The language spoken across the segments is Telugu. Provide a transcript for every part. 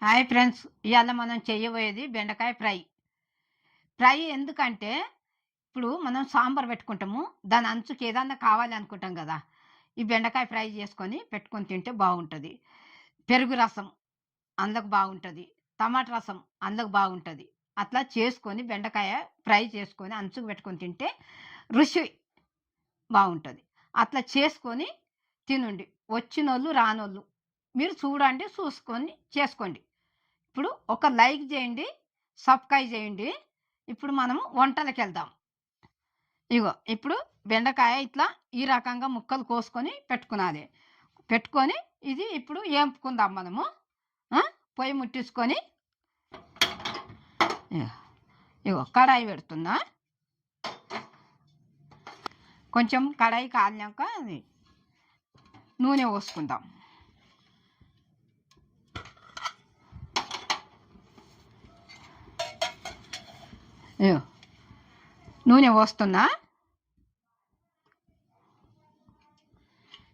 హాయ్ ఫ్రెండ్స్, ఇవాళ మనం చేయబోయేది బెండకాయ ఫ్రై. ఫ్రై ఎందుకంటే ఇప్పుడు మనం సాంబార్ పెట్టుకుంటాము. దాని అంచుకి ఏదన్నా కావాలి అనుకుంటాం కదా! ఈ బెండకాయ ఫ్రై చేసుకొని పెట్టుకొని తింటే బాగుంటుంది. పెరుగు రసం అందులోకి బాగుంటుంది. టమాటా రసం అందులోకి బాగుంటుంది. అట్లా చేసుకొని బెండకాయ ఫ్రై చేసుకొని అంచుకు పెట్టుకొని తింటే రుచి బాగుంటుంది. అట్లా చేసుకొని తినుండి. వచ్చినోళ్ళు రానోళ్ళు మీరు చూడండి, చూసుకొని చేసుకోండి. ఇప్పుడు ఒక లైక్ చేయండి, సబ్స్క్రైబ్ చేయండి. ఇప్పుడు మనము వంటలకెళ్దాం. ఇప్పుడు బెండకాయ ఇట్లా ఈ రకంగా ముక్కలు కోసుకొని పెట్టుకునాలి. పెట్టుకొని ఇది ఇప్పుడు ఏంపుకుందాం మనము. ఆ! పొయ్యి ముట్టించుకొని ఇగో కడాయి పెడుతున్నా. కొంచెం కడాయి కాలినాక అది నూనె పోసుకుందాం. నూనె పోస్తున్నా.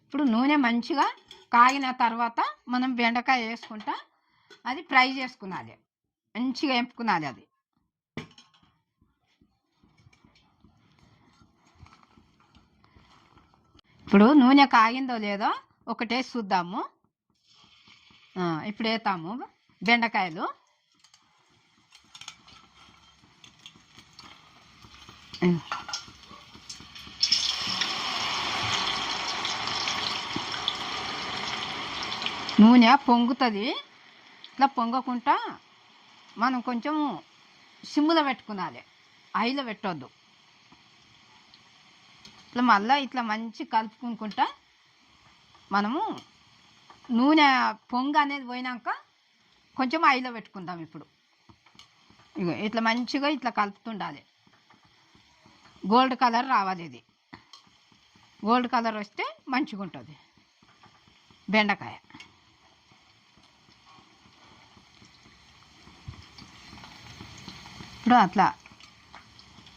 ఇప్పుడు నూనె మంచిగా కాగిన తర్వాత మనం బెండకాయ వేసుకుంటా అది ఫ్రై చేసుకున్నది, మంచిగా ఎంపుకున్నది. అది ఇప్పుడు నూనె కాగిందో లేదో ఒకటేసి చూద్దాము. ఇప్పుడు వేస్తాము బెండకాయలు. నూనె పొంగుతుంది. ఇట్లా పొంగకుండా మనం కొంచెం సిమ్ములో పెట్టుకునాలి, హైలో పెట్టొద్దు. ఇట్లా మళ్ళీ ఇట్లా మంచి కలుపుకుంటా మనము నూనె పొంగ అనేది పోయినాక కొంచెం హైలో పెట్టుకుందాం. ఇప్పుడు ఇట్లా మంచిగా ఇట్లా కలుపుతుండాలి. గోల్డ్ కలర్ రావాలి. ఇది గోల్డ్ కలర్ వస్తే మంచిగా ఉంటుంది బెండకాయ. ఇప్పుడు అట్లా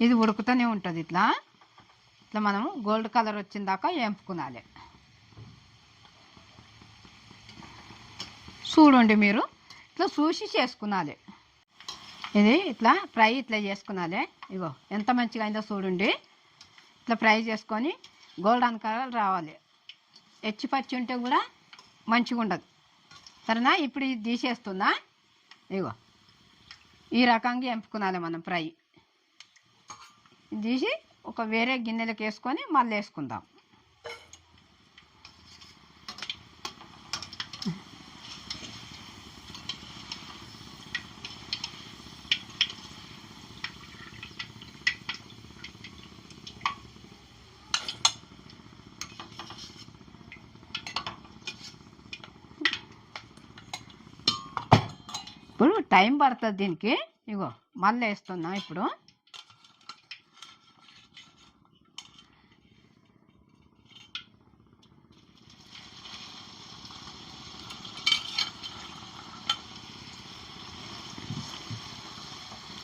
ఇది ఉడుకుతూనే ఉంటుంది. ఇట్లా ఇట్లా మనము గోల్డ్ కలర్ వచ్చిందాకా వేపుకునాలి. చూడండి, మీరు ఇట్లా చూసి చేసుకునాలి. ఇది ఇట్లా ఫ్రై ఇట్లా చేసుకునాలి. ఎంత మంచిగా అయిందో చూడండి. ఇట్లా ఫ్రై చేసుకొని గోల్డెన్ కలర్ రావాలి. ఎచ్చి పచ్చి ఉంటే కూడా మంచిగా ఉండదు. సరేనా? ఇప్పుడు ఇది తీసేస్తున్నా. ఈ రకంగా ఎంపుకునాలి మనం ఫ్రై. తీసి ఒక వేరే గిన్నెలకు వేసుకొని మళ్ళీ వేసుకుందాం. ఇప్పుడు టైం పడుతుంది దీనికి. మళ్ళీ వేస్తున్నా. ఇప్పుడు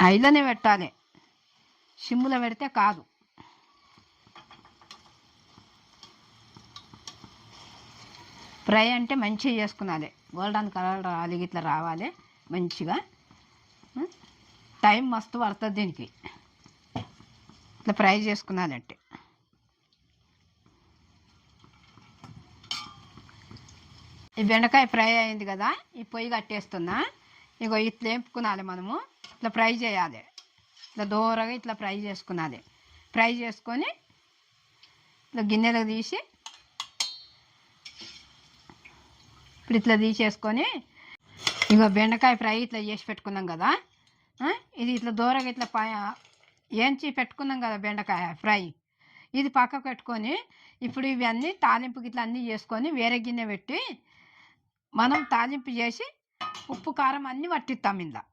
ఐలోనే పెట్టాలి, సిమ్ములో పెడితే కాదు. ఫ్రై అంటే మంచిగా చేసుకునాలి. గోల్డెన్ కలర్ రావాలి, ఇట్లా రావాలి మంచిగా. టైం మస్తు పడుతుంది దీనికి ఇట్లా ఫ్రై చేసుకున్నానంటే. ఈ బెండకాయ ఫ్రై అయింది కదా, ఈ పొయ్యి కట్టేస్తున్నా. ఇట్లా వేపుకునాలి మనము. ఇట్లా ఫ్రై చేయాలి. ఇట్లా దూరగా ఇట్లా ఫ్రై చేసుకునాలి. ఫ్రై చేసుకొని ఇట్లా గిన్నెలకు తీసి ఇప్పుడు ఇట్లా తీసేసుకొని బెండకాయ ఫ్రై ఇట్లా చేసి పెట్టుకున్నాం కదా, ఇది ఇట్లా దూరగా ఇట్లా ఏంచి పెట్టుకున్నాం కదా బెండకాయ ఫ్రై. ఇది పక్కకు పెట్టుకొని ఇప్పుడు ఇవన్నీ తాలింపుకి ఇట్లా అన్నీ చేసుకొని వేరే గిన్నె పెట్టి మనం తాలింపు చేసి ఉప్పు కారం అన్నీ పట్టిస్తాం. ఇందా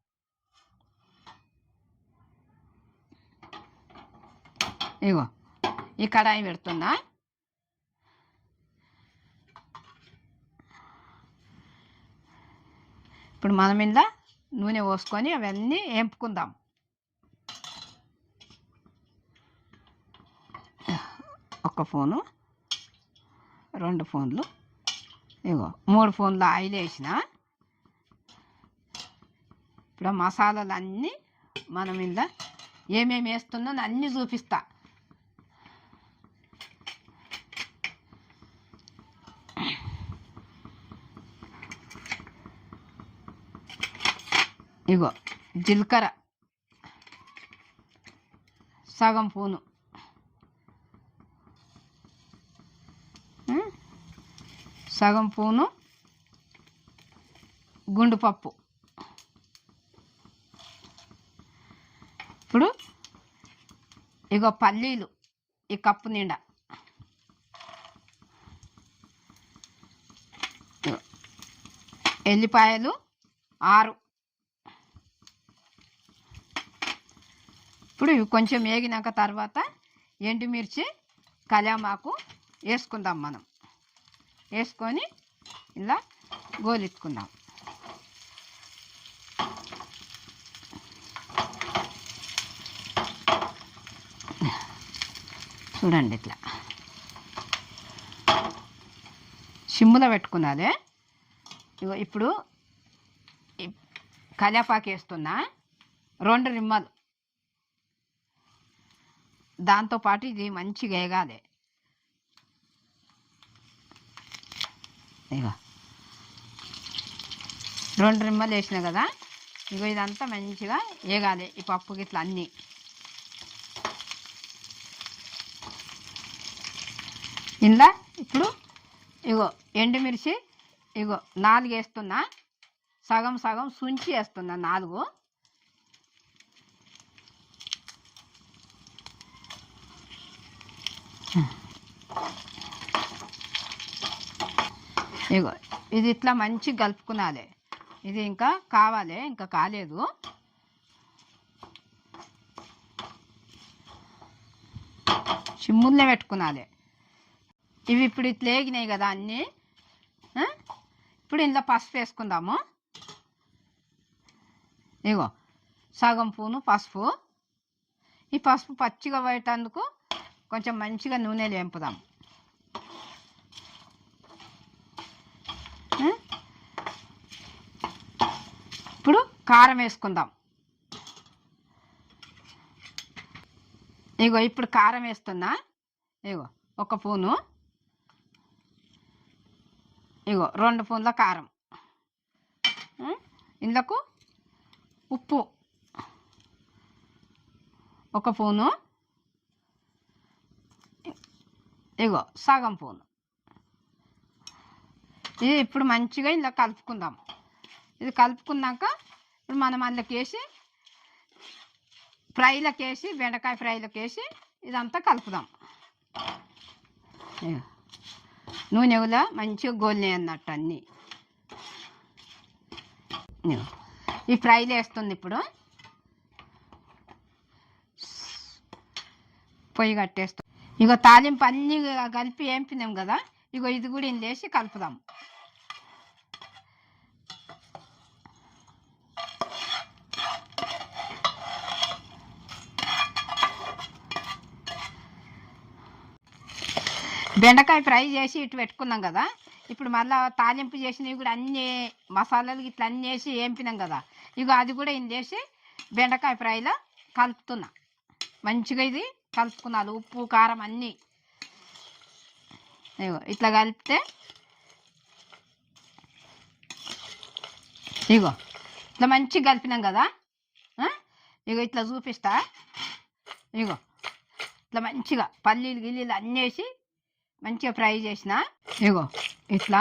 ఈ కడాయి పెడుతున్నా. ఇప్పుడు మనం ఇందా నూనె పోసుకొని అవన్నీ వేపుకుందాం. ఒక ఫోను, 2 ఫోన్లు, 3 ఫోన్లు ఆయిల్ వేసిన. ఇప్పుడు ఆ మసాలాలు అన్నీ మనం ఇలా ఏమేమి వేస్తున్నా అన్నీ చూపిస్తా. ఇగో జీలకర్ర సగం పూను, సగం పూను గుండు పప్పు. ఇప్పుడు ఇగో పల్లీలు ఈ కప్పు నిండా, ఎల్లిపాయలు 6. ఇప్పుడు ఇవి కొంచెం వేగినాక తర్వాత ఎండుమిర్చి కళ్యామాకు వేసుకుందాం. మనం వేసుకొని ఇలా గోలించుకుందాం. చూడండి ఇట్లా సిమ్ములో పెట్టుకున్నది. ఇగో ఇప్పుడు కళ్యాపాకు వేస్తున్నా 2 రిమ్మలు. దాంతోపాటు ఇది మంచిగా వేగాలి. ఇగో 2 రిమ్మలు వేసిన కదా, ఇగో ఇదంతా మంచిగా వేగాలి ఈ పప్పు గిట్లా అన్నీ. ఇందా ఇప్పుడు ఇగో ఎండుమిర్చి ఇగో 4 వేస్తున్నా, సగం సగం సుంచి వేస్తున్నా 4. ఇగో ఇది ఇట్లా మంచిగా కలుపుకునాలి. ఇది ఇంకా కావాలి, ఇంకా కాలేదు. సిమ్ముల్నే పెట్టుకునాలి. ఇవి ఇప్పుడు ఇట్లా వేగినాయి కదా అన్నీ. ఇప్పుడు ఇందులో పసుపు వేసుకుందాము. ఇగో సగం పూను పసుపు. ఈ పసుపు పచ్చిగా పోయేటందుకు కొంచెం మంచిగా నూనెలు వేంపుదాం. ఇప్పుడు కారం వేసుకుందాం. ఇగో ఇప్పుడు కారం వేస్తున్నా. ఇగో 1 పూను, ఇగో 2 పూన్ల కారం. ఇందుకు ఉప్పు 1 పూను, ఇగో సగం పూను. ఇది ఇప్పుడు మంచిగా ఇలా కలుపుకుందాం. ఇది కలుపుకున్నాక ఇప్పుడు మనం అందులోకి వేసి ఫ్రైలకు వేసి బెండకాయ ఫ్రైలకు వేసి ఇదంతా కలుపుదాం. నూనెలో మంచిగా గోలినాయి అన్నట్టు అన్నీ. ఈ ఫ్రైలు వేస్తుంది. ఇప్పుడు పొయ్యి కట్టేస్తాం. ఇగో తాలింపు అన్నీ కలిపి వేంపినాం కదా, ఇగో ఇది కూడా ఇందులో వేసి కలుపుదాం. బెండకాయ ఫ్రై చేసి ఇటు పెట్టుకున్నాం కదా, ఇప్పుడు మళ్ళీ తాలింపు చేసినవి కూడా అన్నీ మసాలాలు ఇట్లా అన్నీ వేసి వేంపినాం కదా, ఇగో అది కూడా ఇందులో వేసి బెండకాయ ఫ్రైలో కలుపుతున్నా. మంచిగా ఇది కలుపుకున్నాను, ఉప్పు కారం అన్నీ. ఇగో ఇట్లా కలిపితే ఇగో ఇట్లా మంచిగా కలిపినాం కదా. ఇగో ఇట్లా చూపిస్తా. ఇగో ఇట్లా మంచిగా పల్లీలు గిల్లీలు అన్నీ వేసి మంచిగా ఫ్రై చేసిన. ఇగో ఇట్లా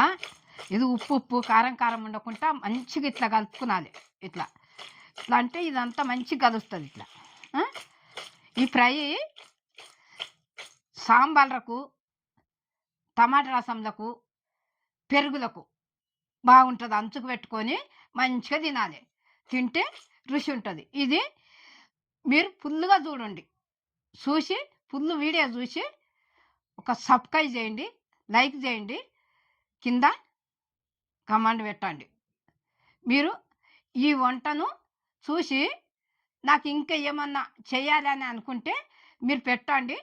ఇది ఉప్పు ఉప్పు కారం కారం ఉండకుండా మంచిగా ఇట్లా కలుపుకునాలి. ఇట్లా ఇట్లా అంటే ఇదంతా మంచిగా కలుస్తుంది. ఇట్లా ఈ ఫ్రై సాంబార్లకు, టమాటా రసంలకు, పెరుగులకు బాగుంటుంది. అంచుకు పెట్టుకొని మంచిగా తినాలి. తింటే రుచి ఉంటుంది. ఇది మీరు ఫుల్గా చూడండి. చూసి ఫుల్ వీడియో చూసి ఒక సబ్స్క్రైబ్ చేయండి, లైక్ చేయండి, కింద కమెంట్ పెట్టండి. మీరు ఈ వంటను చూసి నాకు ఇంకా ఏమన్నా చేయాలని అనుకుంటే మీరు పెట్టండి.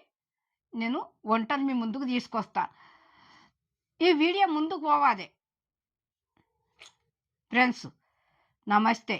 నేను వంటను మీ ముందుకు తీసుకొస్తా. ఈ వీడియో ముందుకు పోవాలి ఫ్రెండ్స్. నమస్తే.